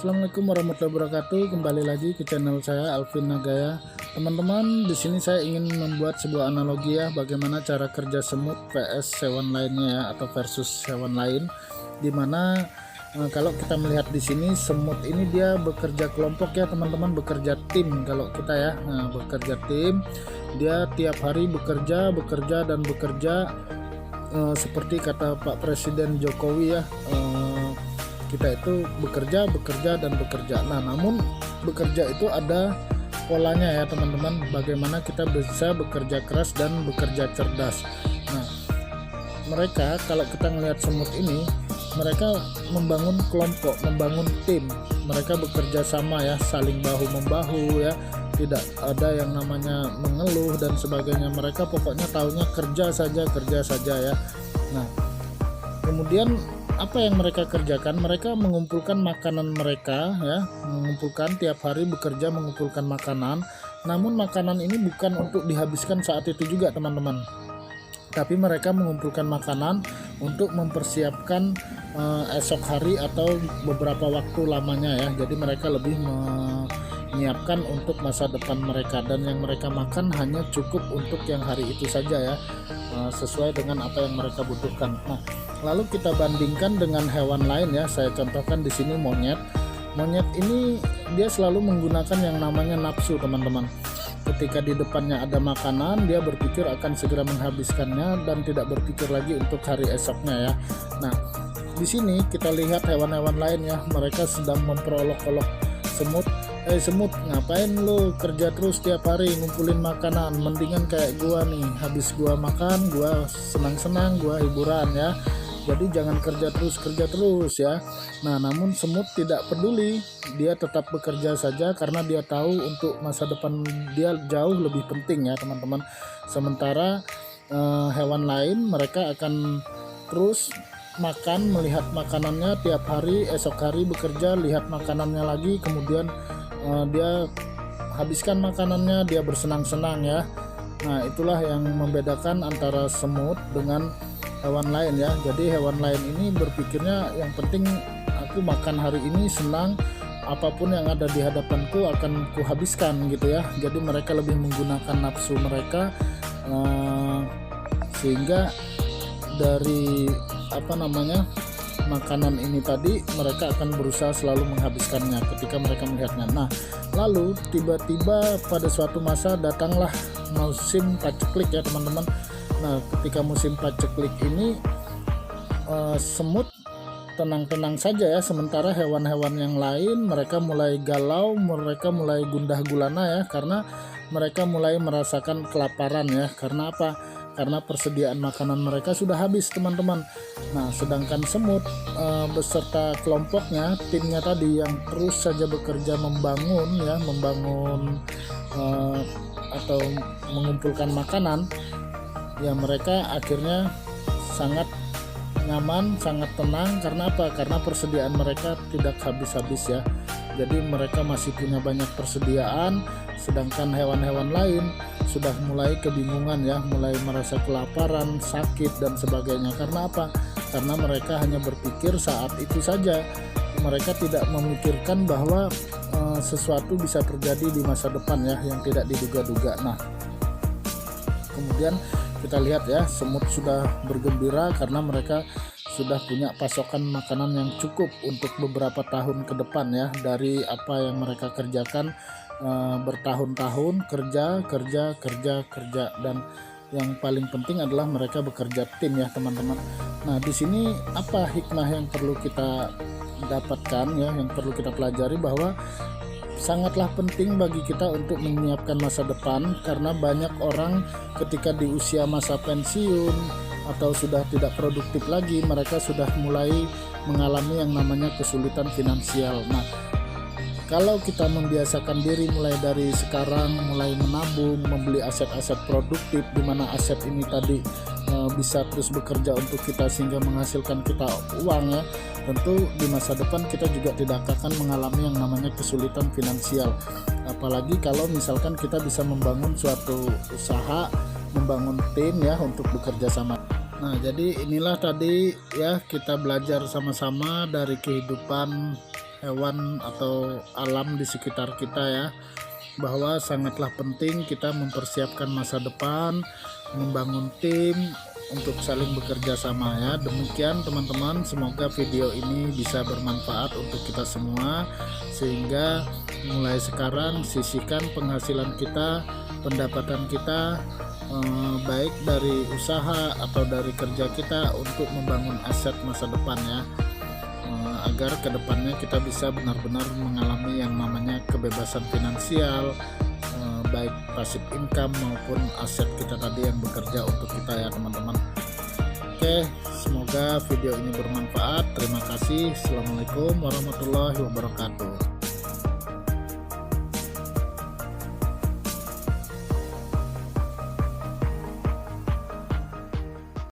Assalamualaikum warahmatullahi wabarakatuh. Kembali lagi ke channel saya Alvin Nagaya. Teman-teman, di sini saya ingin membuat sebuah analogi ya, bagaimana cara kerja semut vs hewan lainnya ya, atau versus hewan lain. Dimana kalau kita melihat di sini, semut ini dia bekerja kelompok ya teman-teman, bekerja tim. Kalau kita ya, bekerja tim, dia tiap hari bekerja dan bekerja, seperti kata Pak Presiden Jokowi ya. Kita itu bekerja dan bekerja. Nah, namun bekerja itu ada polanya ya teman-teman, bagaimana kita bisa bekerja keras dan bekerja cerdas. Nah, mereka kalau kita melihat semut ini, mereka membangun kelompok, membangun tim, mereka bekerja sama ya, saling bahu-membahu ya, tidak ada yang namanya mengeluh dan sebagainya. Mereka pokoknya taunya kerja saja ya. Nah, kemudian apa yang mereka kerjakan? Mereka mengumpulkan makanan mereka ya, mengumpulkan tiap hari bekerja mengumpulkan makanan. Namun makanan ini bukan untuk dihabiskan saat itu juga teman-teman, tapi mereka mengumpulkan makanan untuk mempersiapkan esok hari atau beberapa waktu lamanya ya. Jadi mereka lebih menyiapkan untuk masa depan mereka, dan yang mereka makan hanya cukup untuk yang hari itu saja ya, sesuai dengan apa yang mereka butuhkan. Nah, lalu kita bandingkan dengan hewan lain ya. Saya contohkan di sini monyet. Monyet ini dia selalu menggunakan yang namanya nafsu teman-teman. Ketika di depannya ada makanan, dia berpikir akan segera menghabiskannya dan tidak berpikir lagi untuk hari esoknya ya. Nah, di sini kita lihat hewan-hewan lain ya, mereka sedang memperolok-olok semut. Semut, ngapain lu kerja terus tiap hari ngumpulin makanan, mendingan kayak gua nih, habis gua makan gua senang-senang, gua hiburan ya, jadi jangan kerja terus ya. Nah, namun semut tidak peduli, dia tetap bekerja saja karena dia tahu untuk masa depan dia jauh lebih penting ya teman-teman. Sementara hewan lain mereka akan terus makan, melihat makanannya tiap hari, esok hari bekerja, lihat makanannya lagi, kemudian dia habiskan makanannya, dia bersenang-senang ya. Nah, itulah yang membedakan antara semut dengan hewan lain ya. Jadi hewan lain ini berpikirnya yang penting aku makan hari ini senang, apapun yang ada di hadapanku akan kuhabiskan gitu ya. Jadi mereka lebih menggunakan nafsu mereka, sehingga dari makanan ini tadi mereka akan berusaha selalu menghabiskannya ketika mereka melihatnya. Nah, lalu tiba-tiba pada suatu masa datanglah musim paceklik ya teman-teman. Nah, ketika musim paceklik ini semut tenang-tenang saja ya, sementara hewan-hewan yang lain mereka mulai galau, mereka mulai gundah gulana ya, karena mereka mulai merasakan kelaparan ya. Karena apa? Karena persediaan makanan mereka sudah habis teman-teman. Nah, sedangkan semut beserta kelompoknya, timnya tadi yang terus saja bekerja membangun atau mengumpulkan makanan ya, mereka akhirnya sangat nyaman, sangat tenang. Karena apa? Karena persediaan mereka tidak habis-habis ya. Jadi mereka masih punya banyak persediaan, sedangkan hewan-hewan lain sudah mulai kebingungan ya, mulai merasa kelaparan, sakit dan sebagainya. Karena apa? Karena mereka hanya berpikir saat itu saja. Mereka tidak memikirkan bahwa sesuatu bisa terjadi di masa depan ya, yang tidak diduga-duga. Nah, kemudian kita lihat ya, semut sudah bergembira karena mereka sudah punya pasokan makanan yang cukup untuk beberapa tahun ke depan ya, dari apa yang mereka kerjakan bertahun-tahun, kerja, dan yang paling penting adalah mereka bekerja tim ya teman-teman. Nah, di sini apa hikmah yang perlu kita dapatkan ya, yang perlu kita pelajari, bahwa sangatlah penting bagi kita untuk menyiapkan masa depan, karena banyak orang ketika di usia masa pensiun atau sudah tidak produktif lagi, mereka sudah mulai mengalami yang namanya kesulitan finansial. Nah, kalau kita membiasakan diri mulai dari sekarang, mulai menabung, membeli aset-aset produktif, di mana aset ini tadi bisa terus bekerja untuk kita sehingga menghasilkan kita uang ya, tentu di masa depan kita juga tidak akan mengalami yang namanya kesulitan finansial. Apalagi kalau misalkan kita bisa membangun suatu usaha, membangun tim ya untuk bekerja sama. Nah, jadi inilah tadi ya, kita belajar sama-sama dari kehidupan hewan atau alam di sekitar kita ya, bahwa sangatlah penting kita mempersiapkan masa depan, membangun tim untuk saling bekerja sama ya. Demikian teman-teman, semoga video ini bisa bermanfaat untuk kita semua, sehingga mulai sekarang sisihkan penghasilan kita, pendapatan kita, baik dari usaha atau dari kerja kita untuk membangun aset masa depan ya, agar kedepannya kita bisa benar-benar mengalami yang namanya kebebasan finansial, baik passive income maupun aset kita tadi yang bekerja untuk kita ya teman-teman. Oke, semoga video ini bermanfaat. Terima kasih. Assalamualaikum warahmatullahi wabarakatuh.